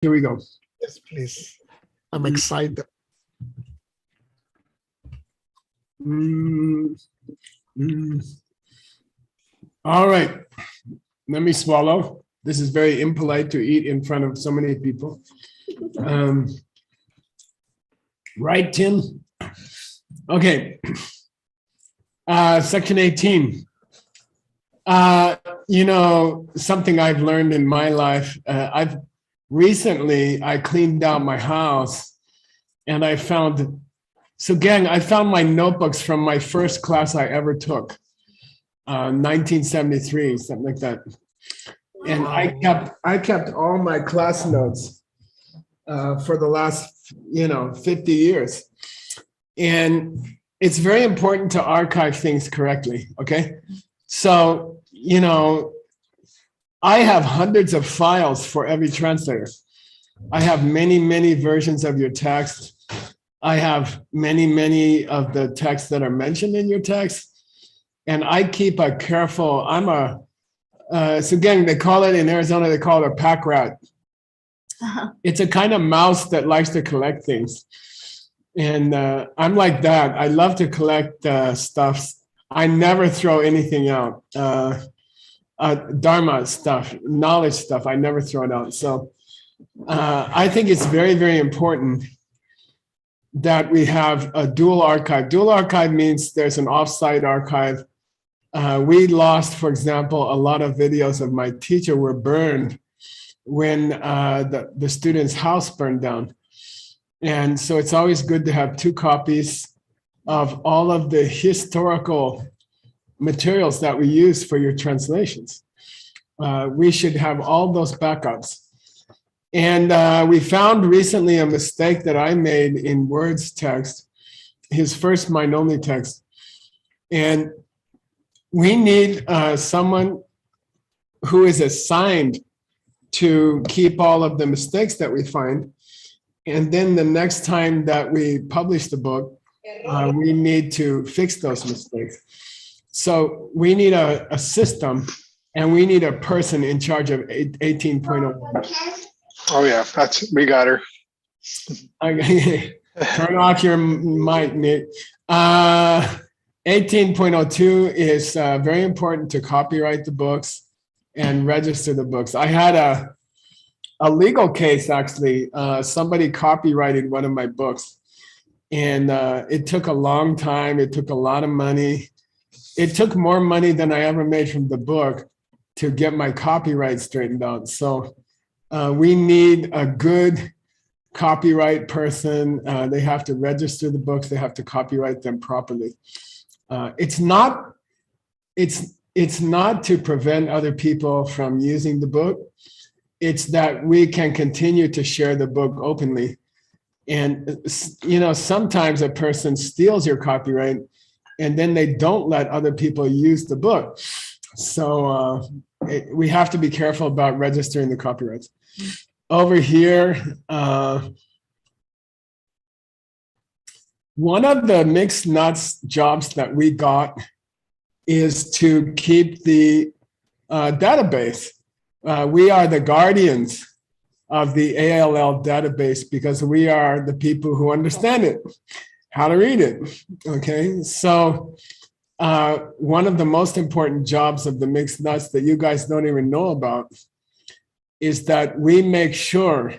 Here we go. Yes, please. I'm excited. All right. Let me swallow. This is very impolite to eat in front of so many people. Right, Tim? Okay. Section 18. Something I've learned in my life, recently I cleaned out my house and I found, Sugeng, I found my notebooks from my first class I ever took, 1973, something like that. And I kept all my class notes for the last, 50 years. And it's very important to archive things correctly, okay? So, I have hundreds of files for every translator. I have many, many versions of your text. I have many, many of the texts that are mentioned in your text. And I keep a careful, so again, they call it in Arizona, they call it a pack rat. It's a kind of mouse that likes to collect things. And I'm like that. I love to collect stuff. I never throw anything out. Dharma stuff, knowledge stuff, I never throw it out. So I think it's very, very important that we have a dual archive. Dual archive means there's an offsite archive. We lost, for example, a lot of videos of my teacher were burned when the student's house burned down. And so it's always good to have two copies of all of the historical materials that we use for your translations. We should have all those backups. And we found recently a mistake that I made in Word's text, his first mind-only text. And we need someone who is assigned to keep all of the mistakes that we find. And then the next time that we publish the book, we need to fix those mistakes. So we need a system, and we need a person in charge of 18.01. Oh yeah, we got her. Turn off your mic, Nick. 18.02 is very important to copyright the books and register the books. I had a legal case, actually. Somebody copyrighted one of my books, and it took a long time. It took a lot of money. It took more money than I ever made from the book to get my copyright straightened out. So we need a good copyright person. They have to register the books. They have to copyright them properly. It's not to prevent other people from using the book. It's that we can continue to share the book openly. And, sometimes a person steals your copyright and then they don't let other people use the book. So we have to be careful about registering the copyrights. Over here, one of the mixed nuts jobs that we got is to keep the database. We are the guardians of the ALL database because we are the people who understand it, how to read it, okay? So one of the most important jobs of the mixed nuts that you guys don't even know about is that we make sure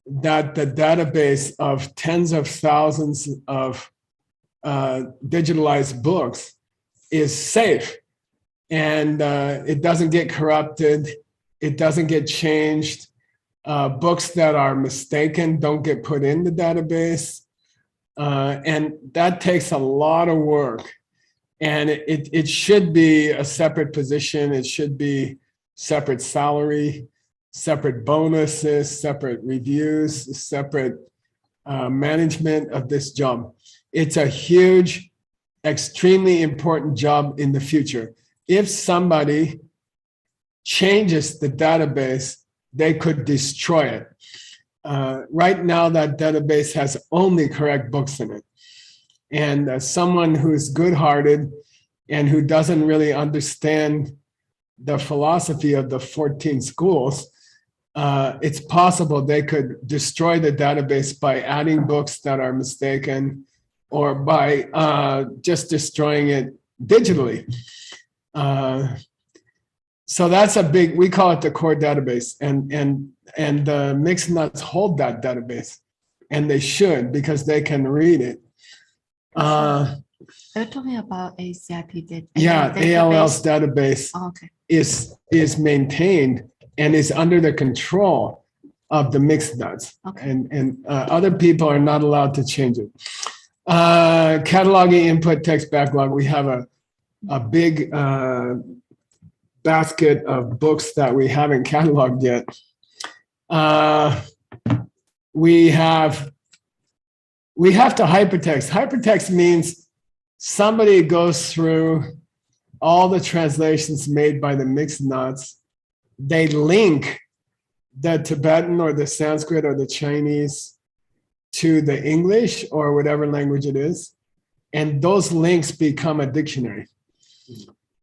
that the database of tens of thousands of digitalized books is safe, and it doesn't get corrupted, it doesn't get changed. Books that are mistaken don't get put in the database. And that takes a lot of work. And it should be a separate position. It should be separate salary, separate bonuses, separate reviews, separate management of this job. It's a huge, extremely important job in the future. If somebody changes the database, they could destroy it. Right now, that database has only correct books in it. And someone who's good-hearted and who doesn't really understand the philosophy of the 14 schools it's possible they could destroy the database by adding books that are mistaken or by just destroying it digitally. So that's a big, we call it the core database, and the mixed nuts hold that database, and they should because they can read it. You're talking about ACIP Yeah, ALL's database Oh, okay. is maintained and is under the control of the mixed nuts, Okay. and other people are not allowed to change it. Cataloging input text backlog. We have a big basket of books that we haven't cataloged yet. We have to hypertext. Hypertext means somebody goes through all the translations made by the mixed nuts. They link the Tibetan or the Sanskrit or the Chinese to the English or whatever language it is. And those links become a dictionary.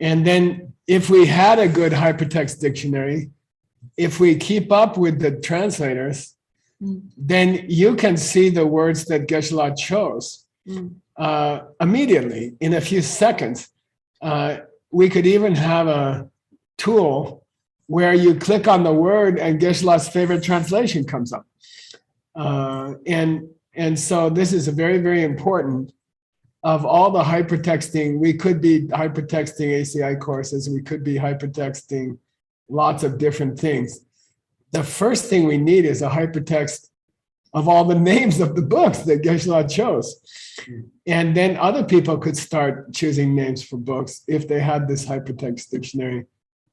And then if we had a good hypertext dictionary, if we keep up with the translators, then you can see the words that Geshe-la chose immediately in a few seconds. We could even have a tool where you click on the word and Geshe-la's favorite translation comes up. And so this is a very, very important. Of all the hypertexting, we could be hypertexting ACI courses, we could be hypertexting lots of different things. The first thing we need is a hypertext of all the names of the books that Geshe-la chose. And then other people could start choosing names for books if they had this hypertext dictionary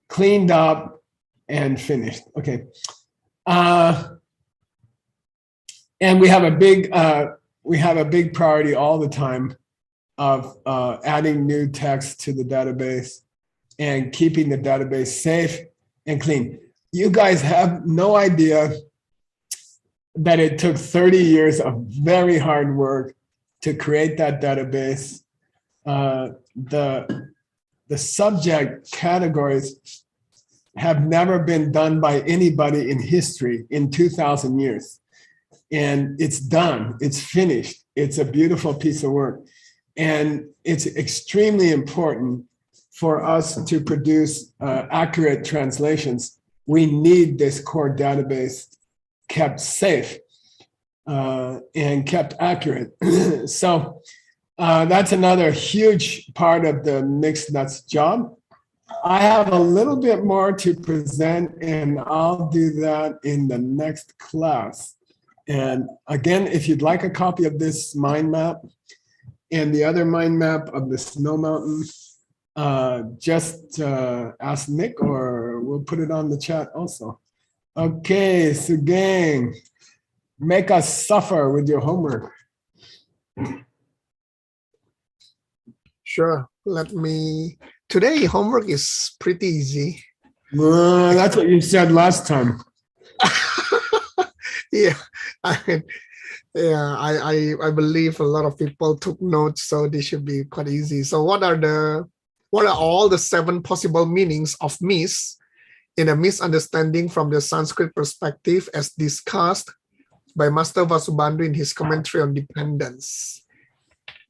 cleaned up and finished. Okay. And we have a big priority all the time of adding new text to the database and keeping the database safe and clean. You guys have no idea that it took 30 years of very hard work to create that database. The subject categories have never been done by anybody in history in 2,000 years. And it's done, it's finished. It's a beautiful piece of work. And it's extremely important for us to produce accurate translations. We need this core database kept safe and kept accurate. So that's another huge part of the mixed nuts job. I have a little bit more to present, and I'll do that in the next class. And again, if you'd like a copy of this mind map and the other mind map of the Snow Mountain, just ask Nick or we'll put it on the chat also. Okay, Sugeng, make us suffer with your homework. Sure. Today homework is pretty easy. That's what you said last time. Yeah. I believe a lot of people took notes, so they should be quite easy. So what are all the 7 possible meanings of miss in a misunderstanding from the Sanskrit perspective as discussed by Master Vasubandhu in his commentary on dependence?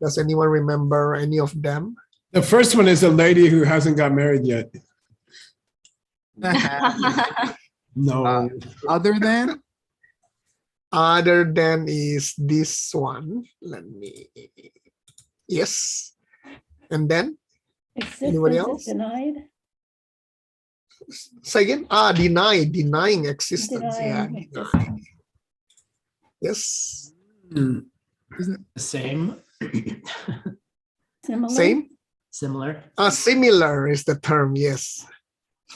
Does anyone remember any of them? The first one is a lady who hasn't got married yet. No. Other than? Other than is this one. Yes. And then? Anybody else? Denied. Say again? Denying existence. Denying Yeah, existence. denying. Yes. Isn't it the same? Similar. Same? Similar? Similar is the term, yes.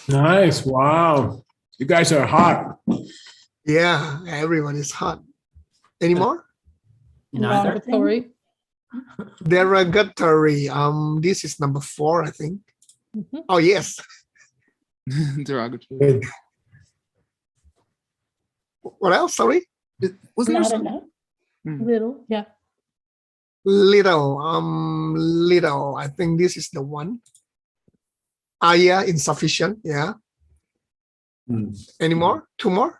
Nice. Wow. You guys are hot. Yeah, everyone is hot. Any more? Neither. Derogatory. Derogatory. This is number 4, I think. Mhm. Oh, yes. Derogatory. Good. What else? Sorry? Wasn't there Not some? enough. Hmm. Little. Yeah. Little. Little. I think this is the one. Yeah, insufficient. Yeah. Hmm. Any more? 2 more?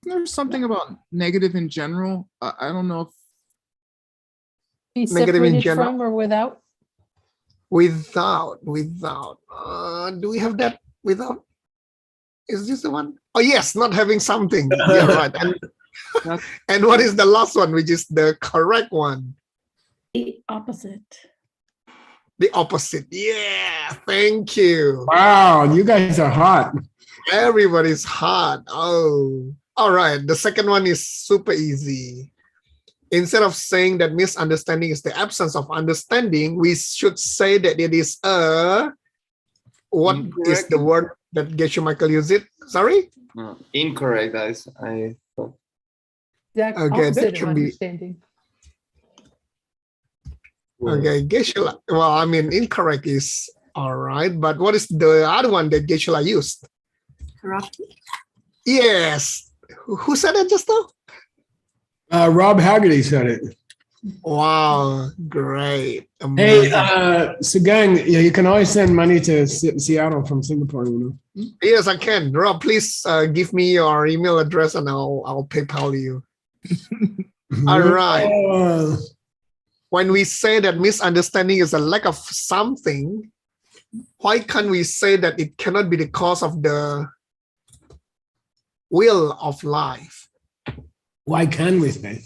Isn't there something about negative in general? I don't know if Be Negative in separated general? from or without? Without. Do we have that without? Is this the one? Oh yes, not having something. Yeah, right. that's And what is the last one, which is the correct one? The opposite. The opposite. Yeah, thank you. Wow, you guys are hot. Everybody's hot. Oh, all right. The second one is super easy. Instead of saying that misunderstanding is the absence of understanding, we should say that it is a, what is Incorrect. the word that Geshe Michael used it? Sorry? Incorrect, guys. I thought. The Okay, that opposite of can be- understanding. Okay, Geshe, well, I mean, incorrect is all right, but what is the other one that Geshe used? Corrupt. Yes. Who said it just now? Rob Haggerty said it. Wow, great. Hey, Amazing. Sugeng, yeah, you can always send money to Seattle from Singapore, you know. Yes, I can. Rob, please give me your email address and I'll PayPal you. All right. Oh, When we say that misunderstanding is a lack of something, why can't we say that it cannot be the cause of the will of life? why can we say?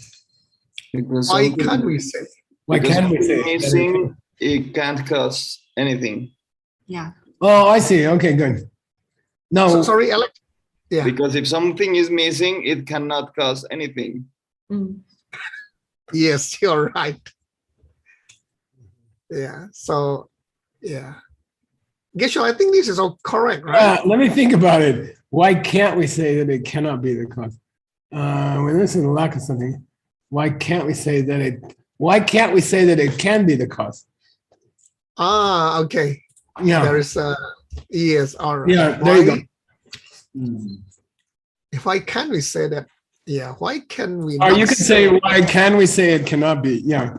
Because Why something- can't we say? Why because can we say? something missing, it can't cause anything. Yeah. Oh, I see. Okay, good. No, So, sorry, Alex. Yeah. Because if something is missing, it cannot cause anything. Yes, you're right. Yeah. So, yeah. Geshe, I think this is all correct, right? let me think about it. Why can't we say that it cannot be the cause? When this is a lack of something, why can't we say that it? Why can't we say that it can be the cause? Ah, okay. Yeah, There is a yes. All right. Yeah, there you go. Why can we say that? Yeah. Why can we? or not you could say, why can we say it cannot be? Yeah.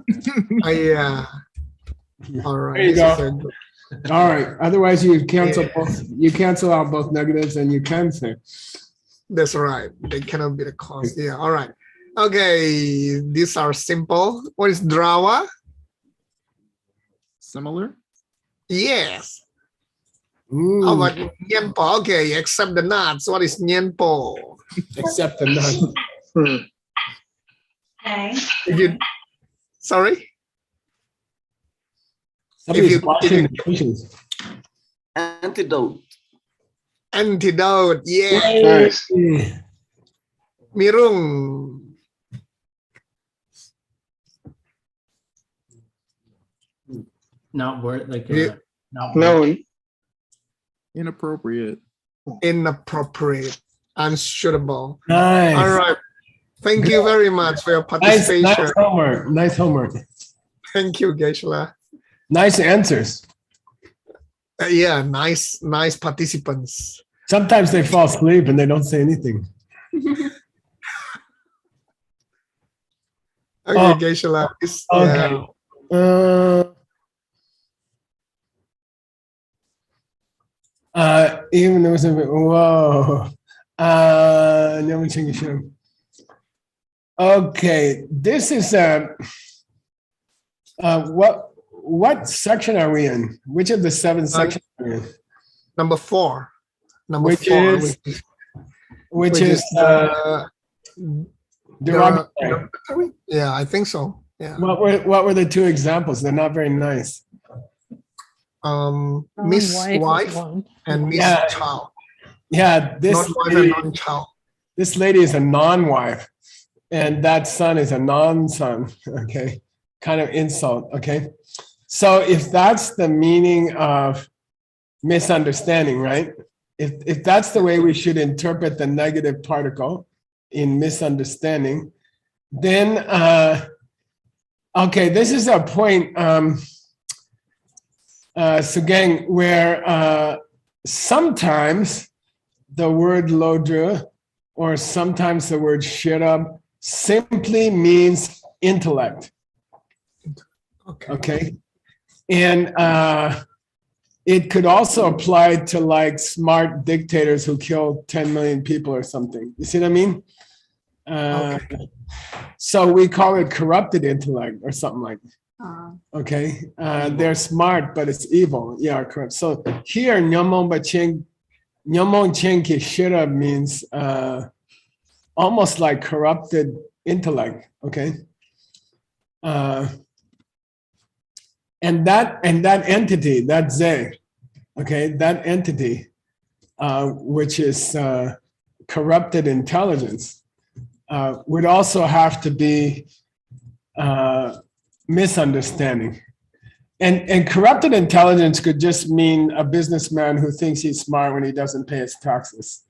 Yeah. All right. There you This is go. a good- All right. Otherwise, you cancel Yeah. both. You cancel out both negatives, and you can say. That's right. They cannot be the cause. Yeah. All right. Okay. These are simple. What is drawa? similar. Yes. Ooh, How about nyenpo? Okay. Except the nuts. What is nyenpo? except the none. Okay. If you, sorry. Somebody's you- washing the dishes. Antidote. Antidote. Yeah. Nice. Mirung. Not word like Yeah. not No. Inappropriate. Inappropriate. Unsuitable. Nice. All right. Thank you very much for your Nice, participation. nice homework. Nice homework. Thank you, Geshe. Nice answers. Yeah, nice participants. Sometimes they fall asleep and they don't say anything. Okay, Oh, Geshe. okay. Even there was a whoa. Never change the show. Okay, this is what section are we in? Which of the seven sections are we in? Number 4. Number Which 4. is- Which which is the derogatory. yeah, I think so. Yeah. What were the two examples? They're not very nice. Miss Non-wife is Wife one. and Miss Yeah. Child. Yeah, this Not wife and lady, non-child. this lady is a non-wife, and that son is a non-son. Okay, kind of insult. Okay, so if that's the meaning of misunderstanding, right? If that's the way we should interpret the negative particle in misunderstanding, then okay, this is a point, Sugeng, where sometimes the word lodra or sometimes the word shirab simply means intellect. Okay. Okay. And it could also apply to like smart dictators who kill 10 million people or something. You see what I mean? Okay. So we call it corrupted intellect or something like that. Okay, they're smart, but it's evil. Yeah, correct. So here, nyomon chen kishira means almost like corrupted intellect. Okay, and that entity, that ze, okay, that entity, which is corrupted intelligence, would also have to be misunderstanding. And corrupted intelligence could just mean a businessman who thinks he's smart when he doesn't pay his taxes.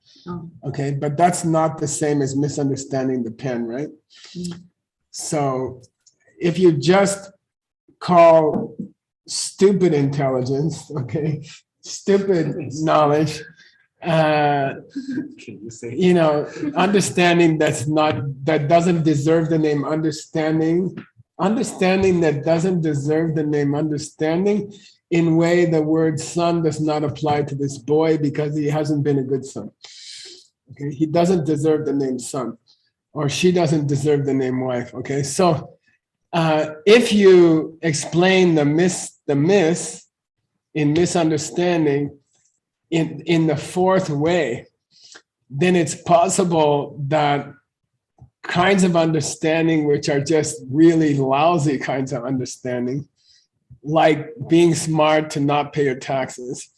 Okay, but that's not the same as misunderstanding the pen, right? So if you just call stupid intelligence, okay, stupid knowledge, you know, understanding that doesn't deserve the name understanding that doesn't deserve the name understanding, in way the word son does not apply to this boy because he hasn't been a good son. Okay, he doesn't deserve the name son, or she doesn't deserve the name wife. Okay, so if you explain the miss in misunderstanding in the fourth way, then it's possible that kinds of understanding which are just really lousy kinds of understanding, like being smart to not pay your taxes,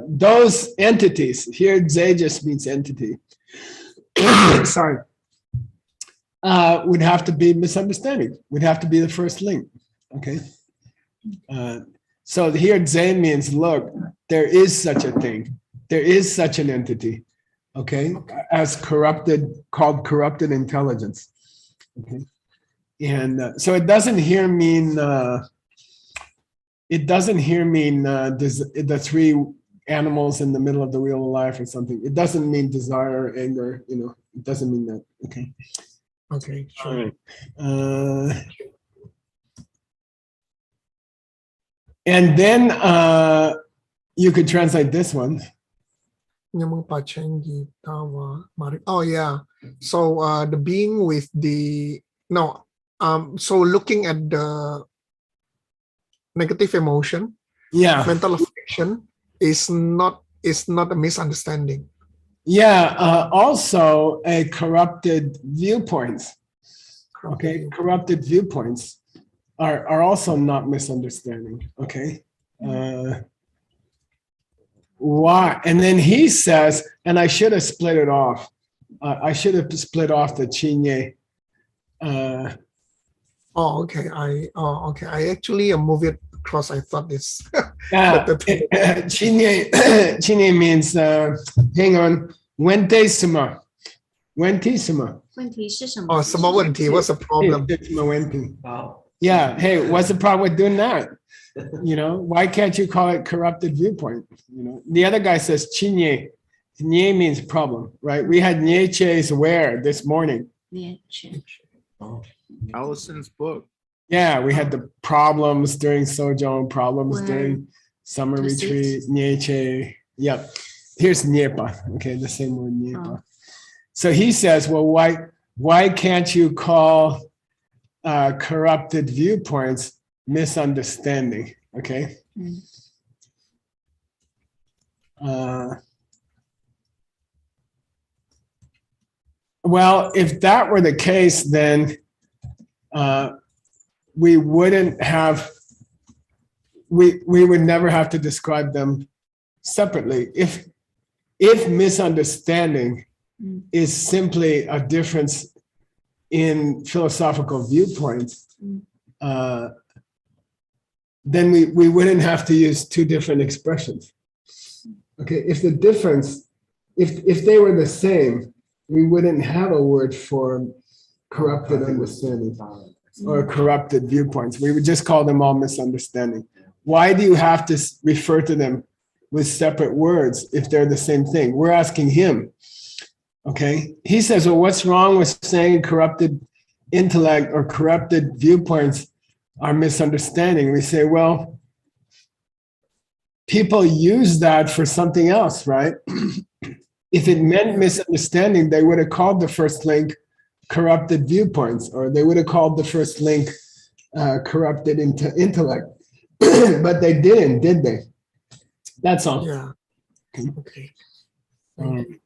those entities, here ze just means entity, sorry, would have to be misunderstanding, would have to be the first link. Okay, so here ze means, look, there is such a thing, there is such an entity, okay, as called corrupted intelligence. Okay, and so it doesn't here mean the three animals in the middle of the wheel of life or something. It doesn't mean desire, anger, you know, it doesn't mean that. Okay. Okay, All sure. right. And then you could translate this one. Oh yeah. So the being with the so looking at the negative emotion, Yeah. mental affliction is not a misunderstanding. Yeah. Also a corrupted viewpoints. Okay. Corrupted viewpoints are also not misunderstanding. Okay. Why? And then he says, and I should have split it off. I should have split off the chinye. Oh, okay. I actually move it across. I thought it's Yeah, chinye means hang on. Wente suma. Wente suma. 问题是什么？ oh, 什么问题? What's the problem? Yeah. Hey, what's the problem with doing that? You know, why can't you call it corrupted viewpoint? You know, the other guy says chinye. Nye means problem, right? We had Nietzsche's where this morning. 连续 Allison's book. Yeah, we had the problems during Sojong, problems Where during summer to sit. retreat, Nietzsche. Yep. Here's Niepa. Okay, the same word, Niepa. So he says, well, why can't you call corrupted viewpoints misunderstanding? Okay. Well, if that were the case, then we wouldn't have, we would never have to describe them separately. If misunderstanding is simply a difference in philosophical viewpoints, then we wouldn't have to use two different expressions. Okay, if the difference, if they were the same, we wouldn't have a word for corrupted understanding or corrupted viewpoints. We would just call them all misunderstanding. Why do you have to refer to them with separate words if they're the same thing? We're asking him. Okay, he says, well, what's wrong with saying corrupted intellect or corrupted viewpoints are misunderstanding? We say, well, people use that for something else, right? If it meant misunderstanding, they would have called the first link corrupted viewpoints, or they would have called the first link corrupted into intellect. But they didn't, did they? That's all. Yeah. Okay. Um,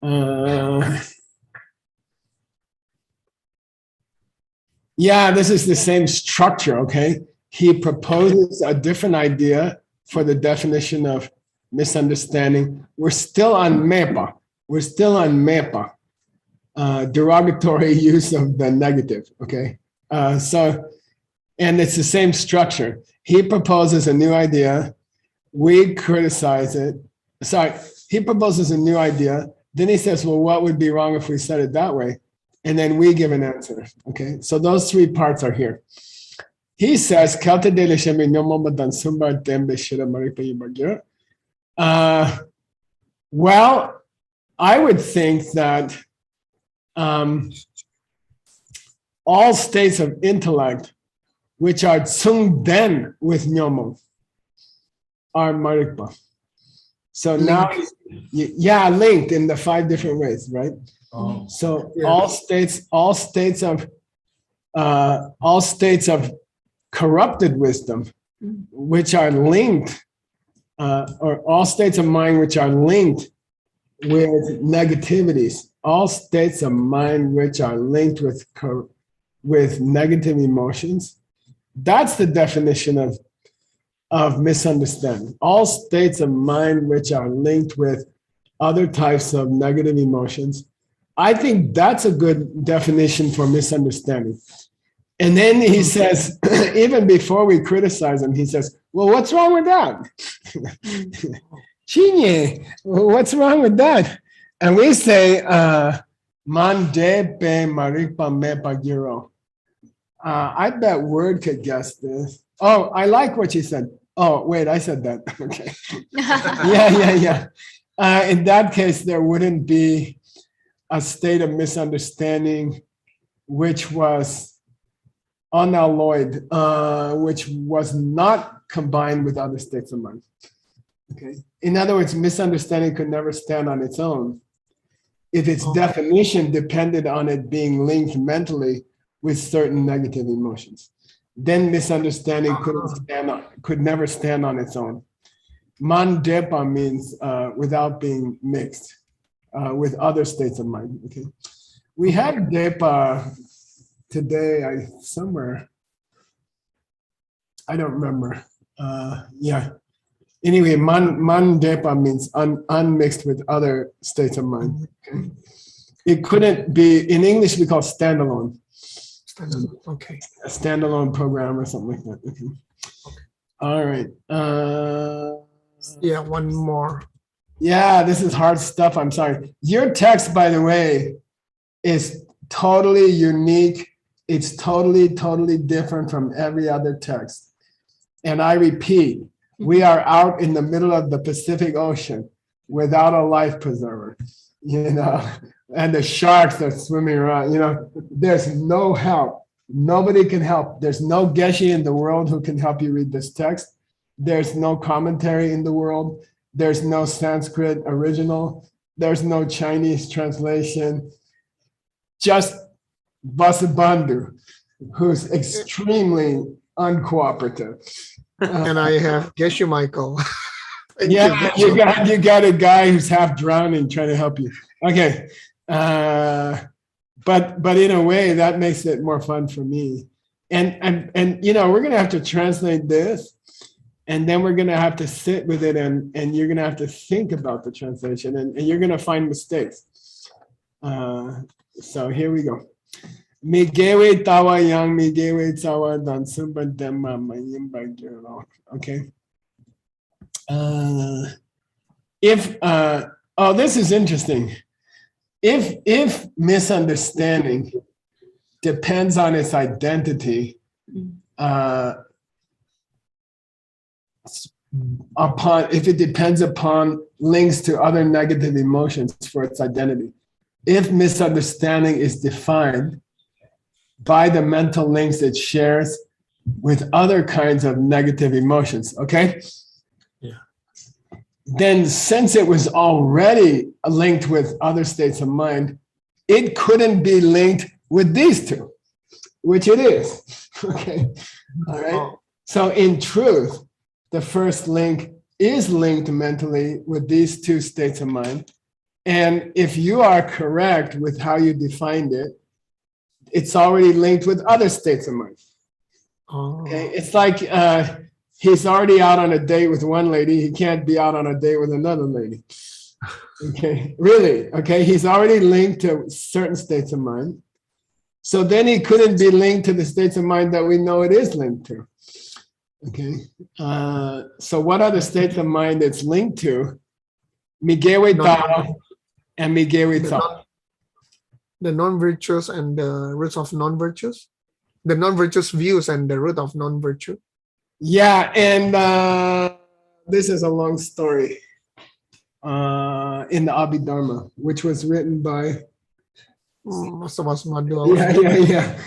uh, yeah, this is the same structure, okay? He proposes a different idea for the definition of misunderstanding. We're still on MEPA. We're still on MEPA, derogatory use of the negative, okay? And it's the same structure. He proposes a new idea. We criticize it. Sorry, he proposes a new idea. Then he says, well, what would be wrong if we said it that way? And then we give an answer, okay? So those three parts are here. He says, well, I would think that all states of intellect which are tsungden with nyomo are marikpa. So now, yeah, linked in the 5 different ways, right? Oh. So Yeah. all states of corrupted wisdom, which are linked, or all states of mind which are linked with negativities, all states of mind which are linked with negative emotions. That's the definition of misunderstanding. All states of mind which are linked with other types of negative emotions. I think that's a good definition for misunderstanding. And then he says, even before we criticize him, he says, well, what's wrong with that? Chinye, what's wrong with that? And we say, man de pe maripa me pagiro. I bet Word could guess this. Oh, I like what you said. Oh, wait, I said that. Okay. Yeah. In that case, there wouldn't be a state of misunderstanding which was unalloyed, which was not combined with other states of mind. Okay. In other words, misunderstanding could never stand on its own if its definition depended on it being linked mentally with certain negative emotions. Then misunderstanding could never stand on its own. Mandepa means without being mixed with other states of mind. Okay, we had depa today. Somewhere, I don't remember. Yeah. Anyway, mandepa means unmixed with other states of mind. Okay? It couldn't be in English. We call standalone. Okay. A standalone program or something like that. Okay. All right. Yeah, one more. Yeah, this is hard stuff. I'm sorry. Your text, by the way, is totally unique. It's totally different from every other text. And I repeat, we are out in the middle of the Pacific Ocean without a life preserver, and the sharks are swimming around, there's no help. Nobody can help. There's no Geshe in the world who can help you read this text. There's no commentary in the world. There's no Sanskrit original. There's no Chinese translation. Just Vasubandhu, who's extremely uncooperative. And I have Geshe Michael. Yeah, you got a guy who's half drowning trying to help you. Okay. But in a way that makes it more fun for me. And we're gonna have to translate this, and then we're gonna have to sit with it, and you're gonna have to think about the translation, and you're gonna find mistakes. So here we go. Migewe tawa yang migewe tawa dan sumba dema mayimba giro. Okay. This is interesting. If misunderstanding depends on its identity, if it depends upon links to other negative emotions for its identity, if misunderstanding is defined by the mental links it shares with other kinds of negative emotions, okay? Yeah. then since it was already linked with other states of mind, it couldn't be linked with these two, which it is. Okay. All right. Oh, So in truth, the first link is linked mentally with these two states of mind. And if you are correct with how you defined it, it's already linked with other states of mind. oh. Okay? It's like he's already out on a date with one lady. He can't be out on a date with another lady. Okay, really. Okay, he's already linked to certain states of mind. So then he couldn't be linked to the states of mind that we know it is linked to. Okay, so what are the states of mind it's linked to? Migewe Tao and Migewe Tao. The non-virtuous and the roots of non-virtuous, the non-virtuous views and the root of non-virtue. Yeah, and this is a long story in the Abhidharma, which was written by Master Vasubandhu. yeah.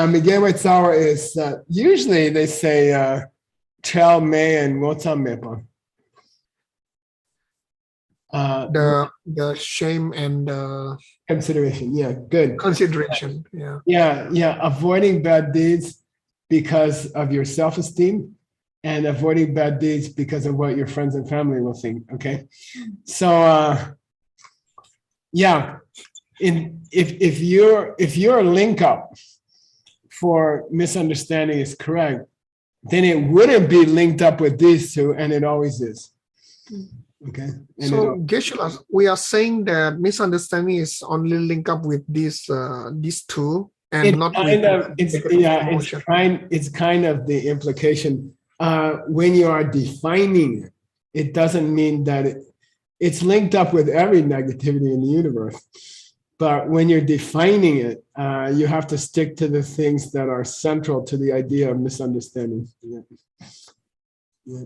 Migewe Tao is usually they say Chel Me and Ngota Mepa. The shame and Consideration, yeah, good. consideration. Yeah. Yeah, avoiding bad deeds because of your self-esteem and avoiding bad deeds because of what your friends and family will think, okay? So, yeah, if your link up for misunderstanding is correct, then it wouldn't be linked up with these two, and it always is. Okay. And So Geshe-la, we are saying that misunderstanding is only linked up with these two and it not kind with of it's kind of the implication. When you are defining it, it doesn't mean that it's linked up with every negativity in the universe. But when you're defining it, you have to stick to the things that are central to the idea of misunderstanding. Yeah. Yeah.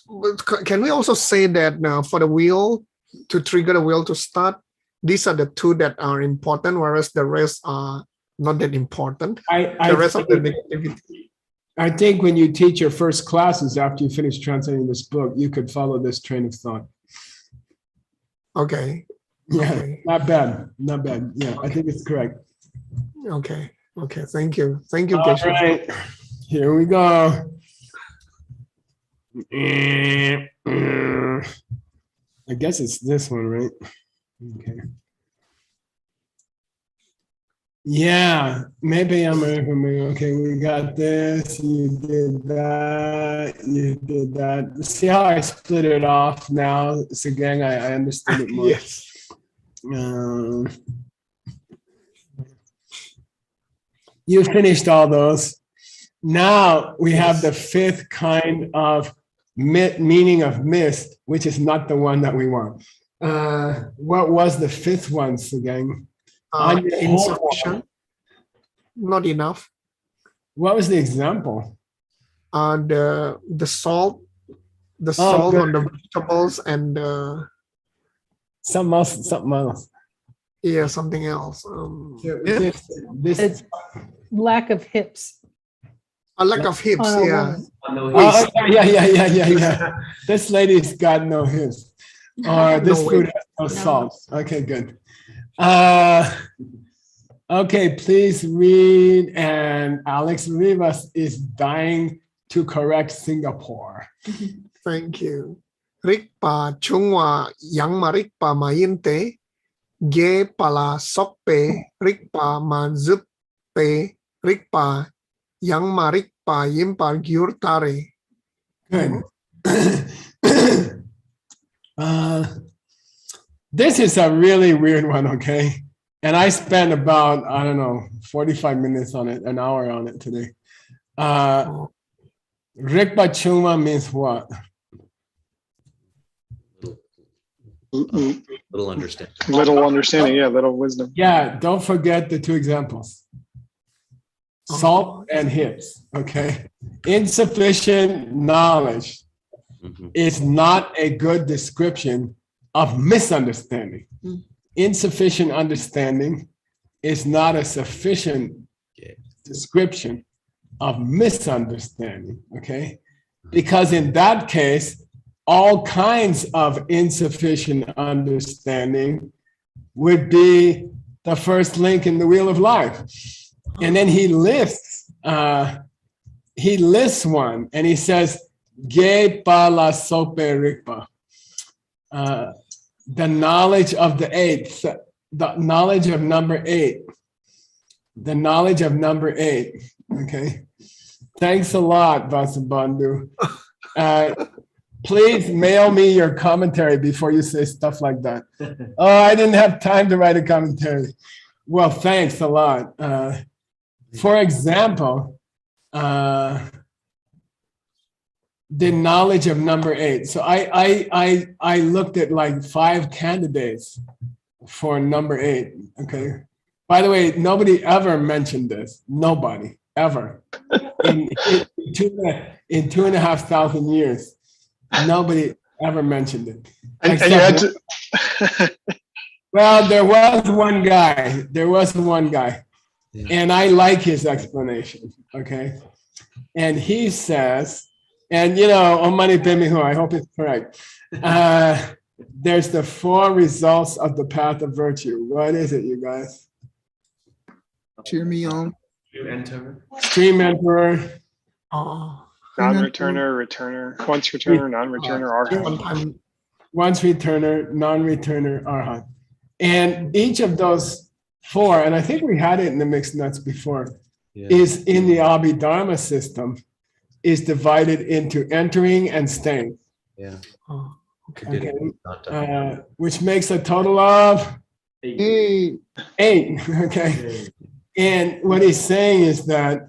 But can we also say that for the wheel to trigger the wheel to start, these are the two that are important, whereas the rest are not that important. The rest of the negativity. I think when you teach your first classes after you finish translating this book, you could follow this train of thought. Okay. Yeah, Okay. not bad. Yeah, I think it's correct. Okay. Thank you. Thank you, All Geshe-la. right, here we go. I guess it's this one, right? Okay. Yeah, maybe I'm okay. We got this. You did that. You did that. See how I split it off now, Sugeng? I understood it more. Yes. You finished all those. Now we have the fifth kind of meaning of mist, which is not the one that we want. What was the fifth one, Sugeng? Insufficient. Not enough. What was the example? The salt, good. on the vegetables and Something else. yeah, something else. This It's lack of hips. A lack of hips. on a Yeah. woman. yeah. This lady's got no hips. Or this No food way. has no salt. Okay, good. Okay, please read. And Alex Rivas is dying to correct Singapore. Thank you. Rikpa chungwa yang marikpa mayinte ge pala sokpe rikpa manzupe rikpa yang marikpa yimpar gyurtare. Good. This is a really weird one, okay? And I spent about, 45 minutes on it, an hour on it today. Rikpa chungwa means what? Little understanding. Little understanding, yeah, little wisdom. Yeah, don't forget the two examples. Salt and hips, okay? Insufficient knowledge is not a good description of misunderstanding. Insufficient understanding is not a sufficient description of misunderstanding, okay? Because in that case, all kinds of insufficient understanding would be the first link in the wheel of life. And then he lists one, and he says, "Ge pa la sope rikpa," the knowledge of the eighth, the knowledge of number 8, the knowledge of number 8. Okay, thanks a lot, Vasubandhu. Please mail me your commentary before you say stuff like that. Oh, I didn't have time to write a commentary. Well, thanks a lot. For example, the knowledge of number 8. So I looked at like 5 candidates for number 8. Okay. By the way, nobody ever mentioned this. Nobody ever in 2,500 years. Nobody ever mentioned it. And you had to, Well, there was one guy. And I like his explanation. Okay. And he says, and Omani Pemihu, I hope it's correct. There's the 4 results of the path of virtue. What is it, you guys? Cheer me on. Stream Emperor. non-returner, returner, once returner, non-returner, arhat. One-time. Once returner, non-returner, arhat. And each of those 4, and I think we had it in the mixed nuts before, is in the Abhidharma system, is divided into entering and staying. Okay. Which makes a total of 8. Okay. And what he's saying is that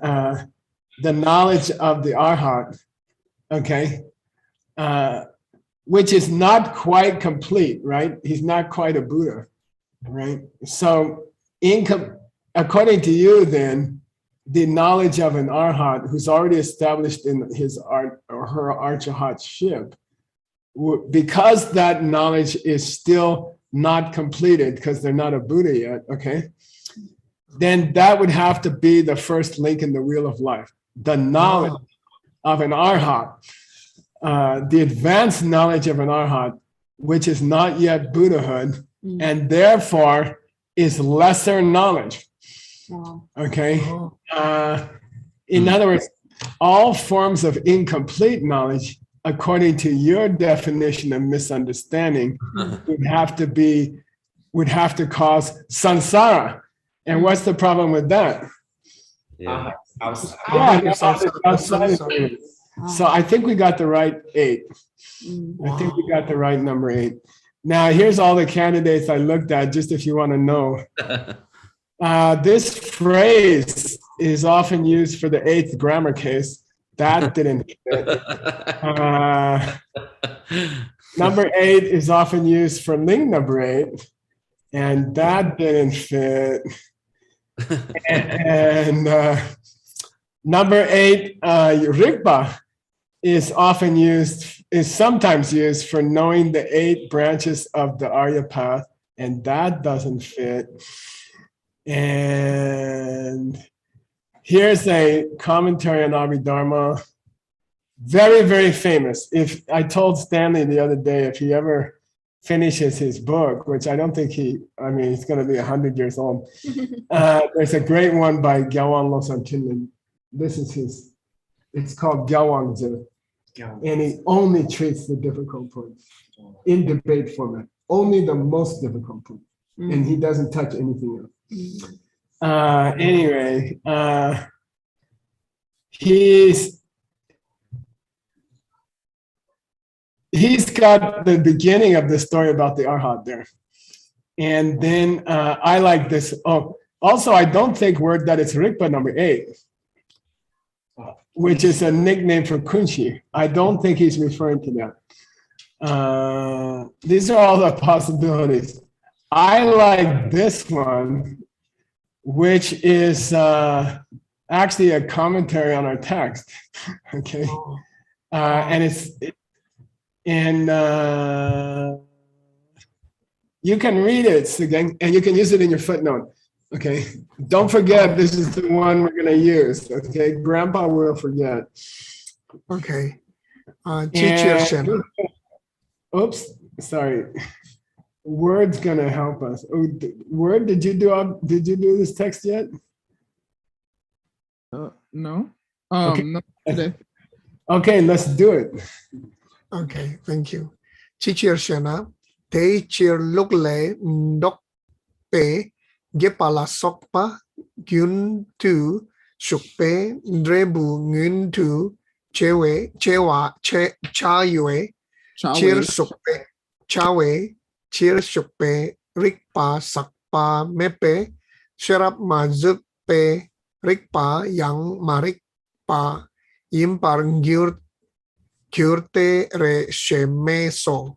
the knowledge of the arhat, okay, which is not quite complete, right? He's not quite a Buddha, right? So according to you, then, the knowledge of an arhat who's already established in his art or her archahatship, because that knowledge is still not completed because they're not a Buddha yet, okay, then that would have to be the first link in the wheel of life. The knowledge of an arhat, the advanced knowledge of an arhat, which is not yet Buddhahood, and therefore is lesser knowledge. Okay. In other words, all forms of incomplete knowledge, according to your definition of misunderstanding, would have to cause samsara. And what's the problem with that? So I think we got the right 8. I think we got the right number 8. Now, here's all the candidates I looked at, just if you want to know. This phrase is often used for the 8th grammar case. That didn't fit. Number 8 is often used for ling number 8, and that didn't fit. And number 8, Rigpa, is sometimes used for knowing the 8 branches of the Arya path, and that doesn't fit. And here's a commentary on Abhidharma, very, very famous. If I told Stanley the other day, if he ever finishes his book, which I don't think he's going to be 100 years old. There's a great one by Gyalwang Losang Chinman. This is it's called Gyalwang Zi. And he only treats the difficult points in debate format, only the most difficult points. And he doesn't touch anything else. Anyway, he's got the beginning of the story about the arhat there. And then I like this. Oh, also, I don't think that it's Rigpa number 8, which is a nickname for Kunshi. I don't think he's referring to that. These are all the possibilities. I like this one, which is actually a commentary on our text. Okay. And you can read it, Sugeng, and you can use it in your footnote. Okay. Don't forget, this is the one we're going to use. Okay. Grandpa will forget. Okay. oops, sorry. Word's gonna help us. Oh, Word, did you do this text yet? No. Okay. Not today. Okay, let's do it. Okay, thank you. Chị chia sẻ na, thế chia lúc lệ đốc pe, gepala sokpa, gyun tu, shukpe, drebu ngun tu, chewe, chewa, chayewe, chia sukpe, chawe, chia sukpe, rikpa, sakpa, mepe, sherap mazupe, rikpa, yang marikpa, yimpar Curte re shemeso.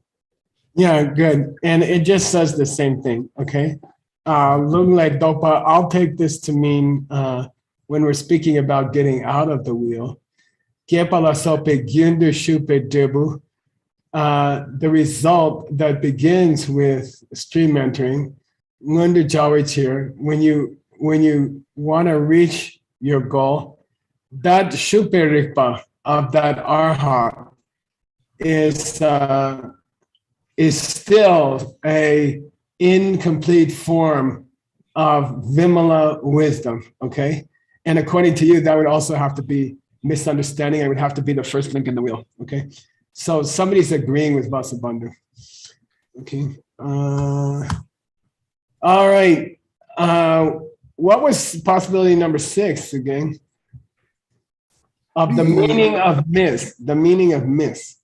Yeah, good. And it just says the same thing, okay? Lung le dopa, I'll take this to mean when we're speaking about getting out of the wheel. Kepala sope gyundu shupe debu. The result that begins with stream entering, ngundu jawechir, when you want to reach your goal, that shupe rikpa of that arhat is still a incomplete form of Vimala wisdom, okay? And according to you, that would also have to be misunderstanding. It would have to be the first link in the wheel, okay? So somebody's agreeing with Vasubandhu, okay? All right. What was possibility number 6 again? Of the meaning of miss, the meaning of miss.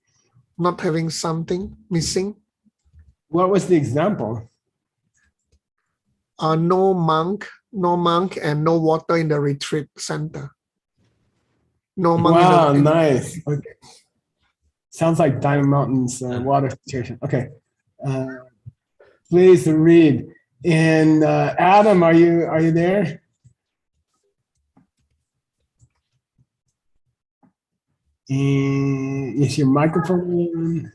Not having something missing. What was the example? No monk, and no water in the retreat center. No monk. Wow, nice. Okay. Sounds like Diamond Mountain's water situation. Okay. Please read. And Adam, are you there? Is your microphone on?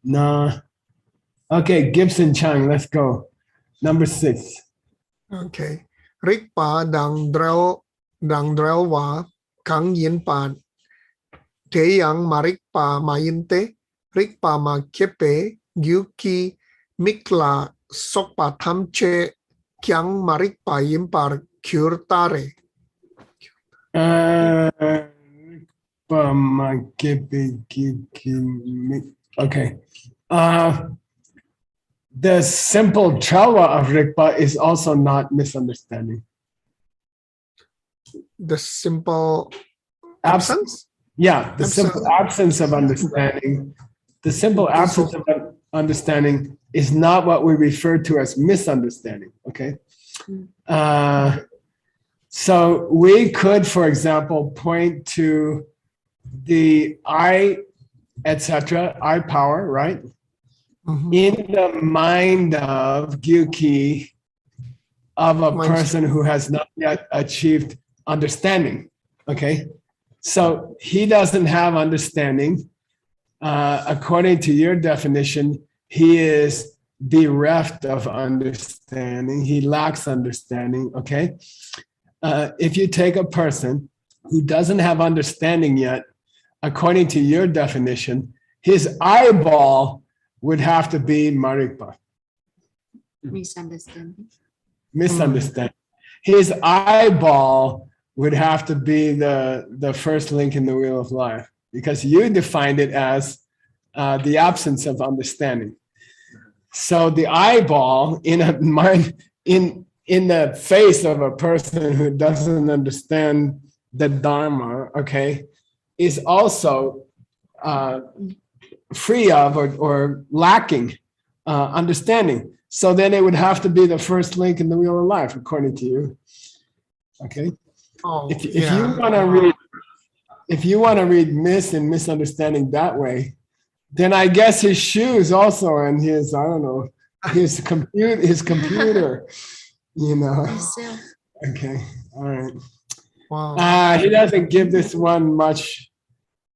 No. Okay, Gibson Chang, let's go. Number 6. Okay. Rikpa dang drel wa kang yin pan. Te yang marikpa mayinte. Rikpa ma kepe gyuki mikla sokpa tamche kyang marikpa yimpar kurtare. Okay. The simple trawa of Rikpa is also not misunderstanding. The simple absence? Yeah, the simple absence of understanding. The simple absence of understanding is not what we refer to as misunderstanding, okay? So we could, for example, point to the I, etc., I power, right? Mhm. In the mind of Gyuki, of a person who has not yet achieved understanding, okay? So he doesn't have understanding. According to your definition, he is bereft of understanding. He lacks understanding, okay? If you take a person who doesn't have understanding yet, according to your definition, his eyeball would have to be Marikpa. Misunderstanding. Misunderstanding. His eyeball would have to be the first link in the wheel of life, because you defined it as the absence of understanding. So the eyeball in a mind, in the face of a person who doesn't understand the Dharma, okay, is also free of or lacking understanding. So then it would have to be the first link in the wheel of life, according to you. Okay. If you want to read miss and misunderstanding that way, then I guess his shoes also and his, I don't know, his computer, you know. Okay. All right. Wow. He doesn't give this one much.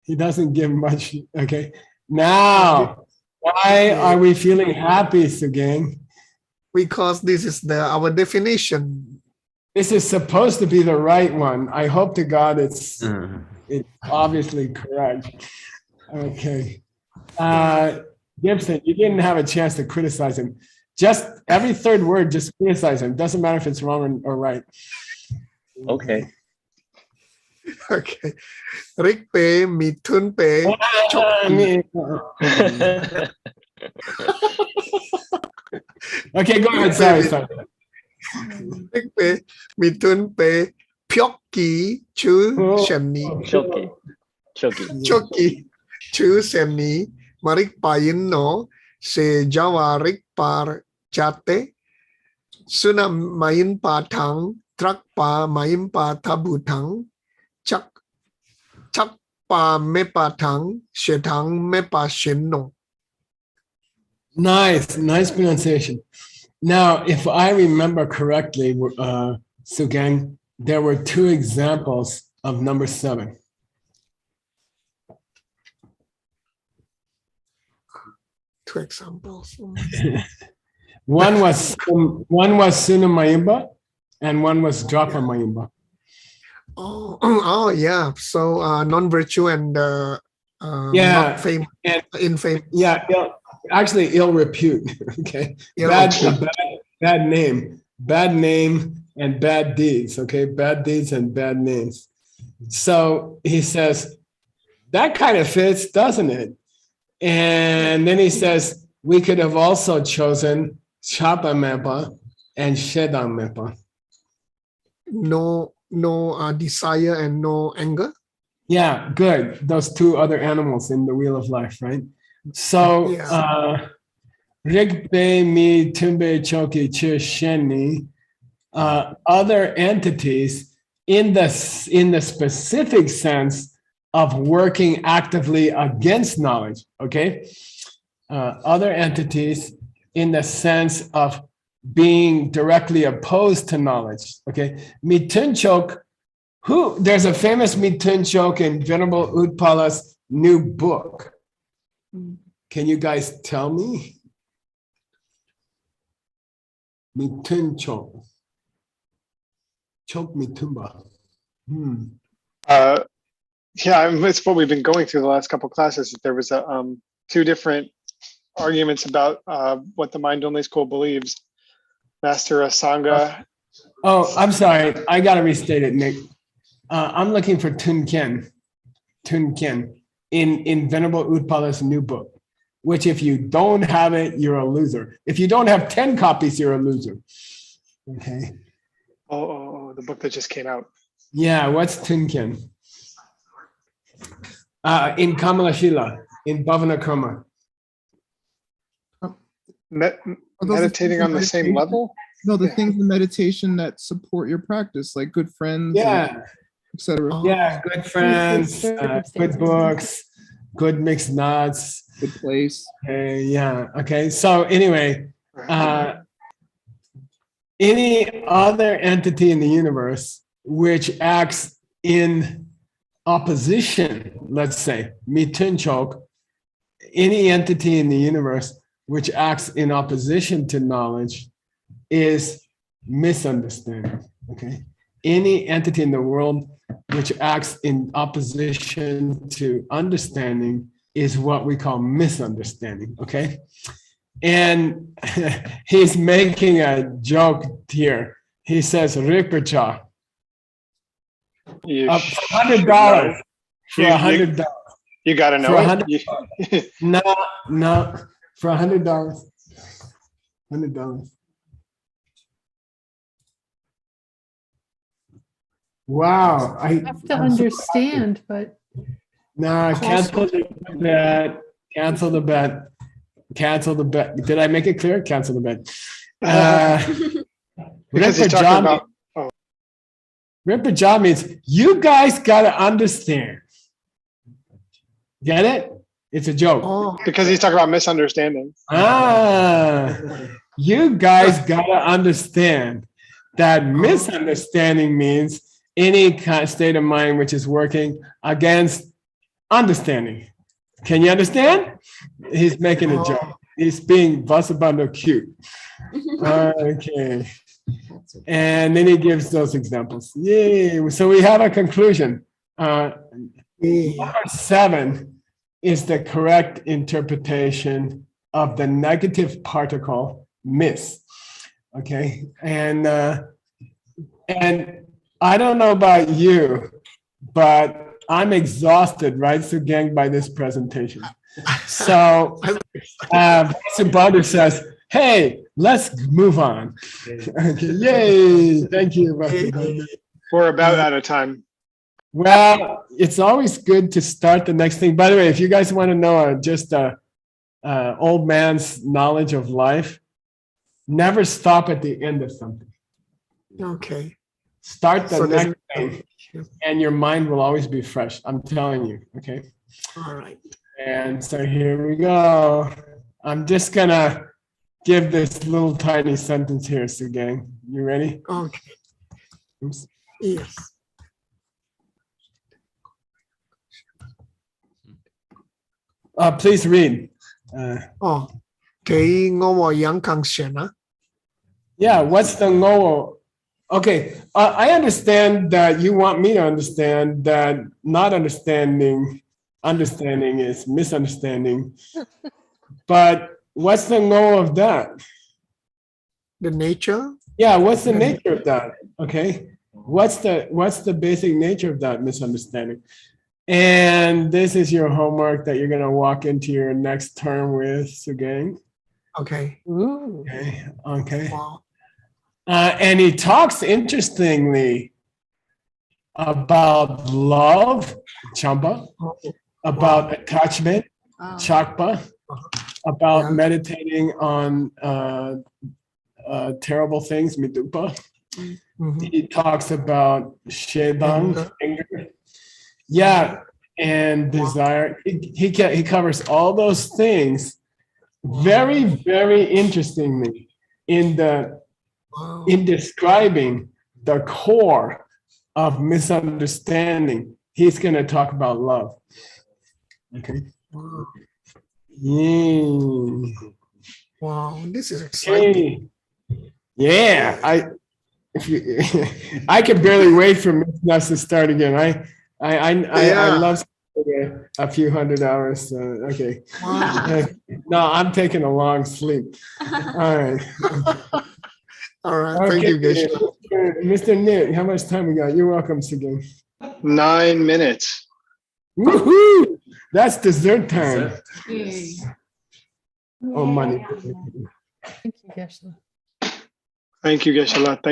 He doesn't give much. Okay. Now, why are we feeling happy, Sugeng? Because this is our definition. This is supposed to be the right one. I hope to God it's obviously correct. Okay. Gibson, you didn't have a chance to criticize him. Just every third word, just criticize him. Doesn't matter if it's wrong or right. Okay. Okay. Rick Pay, Mithun Pay, Okay, go ahead. Sorry. Rick Pay, Mithun Pay, Pyokki, Chu Shani, Choki. Choki, Chu Shani, Marik Payin no, Se Jawa Rick Par Chate, Suna Mayin Pa Tang, Trak Pa Mayin Pa Tabu Tang, Chak Pa Me Pa Tang, Shetang Me Pa Shen no. Nice pronunciation. Now, if I remember correctly, Sugeng, there were 2 examples of number 7. Two examples. One was Suna Mayimba, and one was Drapa Mayimba. Oh yeah. So non-virtue and Yeah, not fame, and- infame. Yeah, actually ill repute. Okay, Ill bad repute. bad name, and bad deeds. Okay, bad deeds and bad names. So he says that kind of fits, doesn't it? And then he says we could have also chosen Chapa Mepa and Shedam Mepa. No desire and no anger. Yeah, good. Those 2 other animals in the wheel of life, right? So, Yeah. Rigbe mi tumbe choki chi sheni, other entities in the specific sense of working actively against knowledge. Okay, other entities in the sense of being directly opposed to knowledge. Okay, mitunchok. There's a famous mitunchok in Venerable Utpala's new book. Can you guys tell me? Mitunchok. Chok mitumba. Yeah, it's what we've been going through the last couple classes. There was a 2 different arguments about what the mind-only school believes. Master Asanga. Oh, I'm sorry. I got to restate it, Nick. I'm looking for Tunken in Venerable Utpala's new book, which if you don't have it, you're a loser. If you don't have 10 copies, you're a loser. Okay. Oh, the book that just came out. Yeah, what's Tunken? In Kamalashila, in Bhavana Krama. Meditating on the same level? No, the Yeah. things in meditation that support your practice, like good friends, Yeah. etc. Yeah, good friends, good books, good mixed nuts. Good place. Yeah. Okay. So anyway, any other entity in the universe which acts in opposition, let's say, mitunchok, any entity in the universe which acts in opposition to knowledge is misunderstanding. Okay. Any entity in the world which acts in opposition to understanding is what we call misunderstanding. Okay. And he's making a joke here. He says, Rikpacha, You $100 for $100. You got to know For it. No, for $100. $100. Wow. I have to understand, but No, cancel the bet. Cancel the bet. Cancel the bet. Did I make it clear? Cancel the bet. Because he's talking about. Ripper job means you guys got to understand. Get it? It's a joke. Oh, Because he's talking about misunderstanding. You guys got to understand that misunderstanding means any kind of state of mind which is working against understanding. Can you understand? He's making a joke. He's being Vasubandhu cute. Okay. And then he gives those examples. Yay. So we have a conclusion. Number 7 is the correct interpretation of the negative particle miss. Okay, and I don't know about you, but I'm exhausted, right, Sugeng, by this presentation. So Vasubandhu says, hey, let's move on. Okay, yay, thank you, Vasubandhu. We're about out of time. Well, it's always good to start the next thing. By the way, if you guys want to know just old man's knowledge of life, never stop at the end of something. Okay. Start the So there's- next thing, and your mind will always be fresh. I'm telling you, okay? All right. And so here we go. I'm just gonna give this little tiny sentence here, Sugeng. You ready? Okay. Oops. Yes. Please read. Cái ngô mò yang kang shen á. Yeah, what's the no? Okay, I understand that you want me to understand that not understanding is misunderstanding. But what's the no of that? The nature. Yeah, what's the nature of that? Okay, what's the basic nature of that misunderstanding? And this is your homework that you're gonna walk into your next term with, Sugeng. Okay. Okay. Okay. Wow. And he talks interestingly about love, Champa, about attachment, Oh. Chakpa, about Yeah. meditating on terrible things, Mitupa. Mhm. He talks about Shedang, anger. Yeah, and desire. He covers all those things very, very interestingly Wow. in describing the core of misunderstanding. He's going to talk about love. Okay. Wow. Yeah. Wow. This is exciting. Okay. Yeah. I can barely wait for Miss Nuss to start again. I Yeah. love a few 100 hours. Okay. Wow. No, I'm taking a long sleep. All right. All right. Thank you, Okay, Geshe. Mr. Nick, how much time we got? You're welcome, Sugeng. 9 minutes. Woohoo! That's dessert time. Yay. Oh, money. Thank you, Geshe. Thank you, Geshe-la. Thank